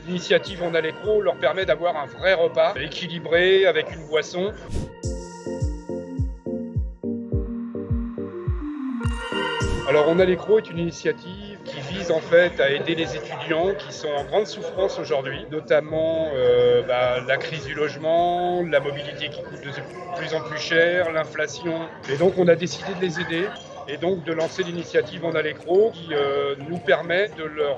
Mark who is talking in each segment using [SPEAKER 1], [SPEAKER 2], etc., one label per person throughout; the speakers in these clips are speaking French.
[SPEAKER 1] L'initiative On a l'écro leur permet d'avoir un vrai repas équilibré avec une boisson. Alors On a l'écro est une initiative qui vise en fait à aider les étudiants qui sont en grande souffrance aujourd'hui, notamment la crise du logement, la mobilité qui coûte de plus en plus cher, l'inflation. Et donc on a décidé de les aider et donc de lancer l'initiative On a l'écro qui nous permet de leur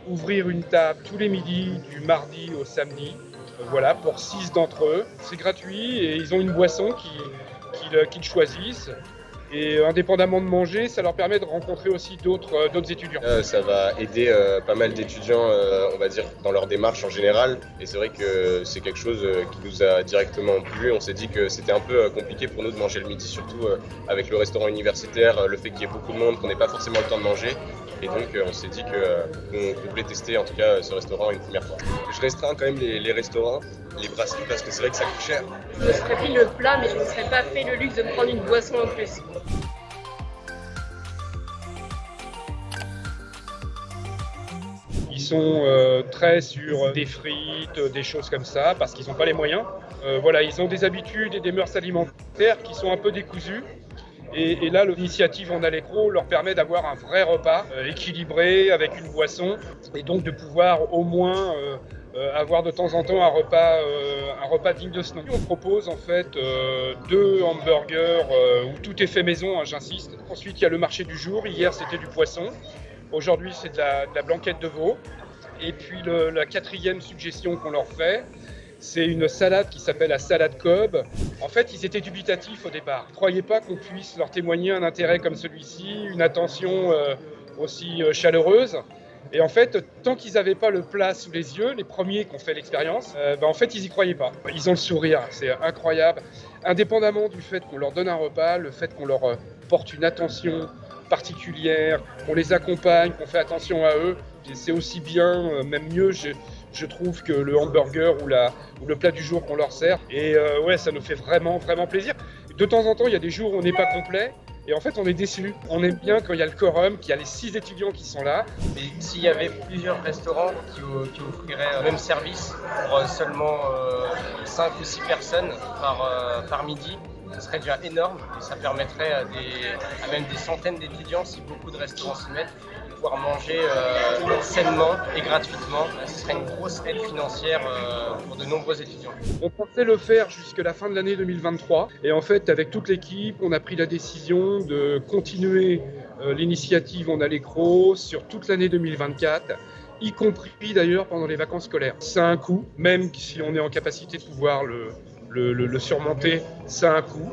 [SPEAKER 1] ouvrir une table tous les midis du mardi au samedi. Voilà, pour 6 d'entre eux. C'est gratuit et ils ont une boisson qu'ils choisissent. Et indépendamment de manger, ça leur permet de rencontrer aussi d'autres étudiants.
[SPEAKER 2] Ça va aider pas mal d'étudiants, on va dire, dans leur démarche en général. Et c'est vrai que c'est quelque chose qui nous a directement plu. On s'est dit que c'était un peu compliqué pour nous de manger le midi, surtout avec le restaurant universitaire, le fait qu'il y ait beaucoup de monde, qu'on n'ait pas forcément le temps de manger. Et donc on s'est dit qu'on voulait tester en tout cas ce restaurant une première fois. Je restreins quand même les restaurants, les brasseries parce que c'est vrai que ça coûte cher.
[SPEAKER 3] Je me serais pris le plat mais je ne me serais pas fait le luxe de me prendre une boisson en plus.
[SPEAKER 1] Ils sont très sur des frites, des choses comme ça, parce qu'ils n'ont pas les moyens. Ils ont des habitudes et des mœurs alimentaires qui sont un peu décousues. Et là, l'initiative On a l'écro leur permet d'avoir un vrai repas équilibré avec une boisson et donc de pouvoir au moins avoir de temps en temps un repas digne de ce nom. On propose en fait 2 hamburgers où tout est fait maison, hein, j'insiste. Ensuite, il y a le marché du jour. Hier, c'était du poisson. Aujourd'hui, c'est de la blanquette de veau. Et puis la 4e suggestion qu'on leur fait, c'est une salade qui s'appelle la salade Cobb. En fait, ils étaient dubitatifs au départ. Ils ne croyaient pas qu'on puisse leur témoigner un intérêt comme celui-ci, une attention aussi chaleureuse. Et en fait, tant qu'ils n'avaient pas le plat sous les yeux, les premiers qui ont fait l'expérience, en fait, ils n'y croyaient pas. Ils ont le sourire, c'est incroyable. Indépendamment du fait qu'on leur donne un repas, le fait qu'on leur porte une attention particulière, qu'on les accompagne, qu'on fait attention à eux, c'est aussi bien, même mieux, je trouve, que le hamburger ou le plat du jour qu'on leur sert. Et ça nous fait vraiment, vraiment plaisir. De temps en temps, il y a des jours où on n'est pas complet. Et en fait, on est déçus. On aime bien quand il y a le quorum, qu'il y a les 6 étudiants qui sont là.
[SPEAKER 4] Et s'il y avait plusieurs restaurants qui offriraient le même service pour seulement 5 ou 6 personnes par midi, ce serait déjà énorme. Et ça permettrait à même des centaines d'étudiants, si beaucoup de restaurants s'y mettent, de pouvoir manger sainement et gratuitement. Ce serait une grosse aide financière pour de nombreux étudiants.
[SPEAKER 1] On pensait le faire jusqu'à la fin de l'année 2023. Et en fait, avec toute l'équipe, on a pris la décision de continuer l'initiative On a l'écro sur toute l'année 2024, y compris d'ailleurs pendant les vacances scolaires. Ça a un coût, même si on est en capacité de pouvoir le surmonter, ça a un coût.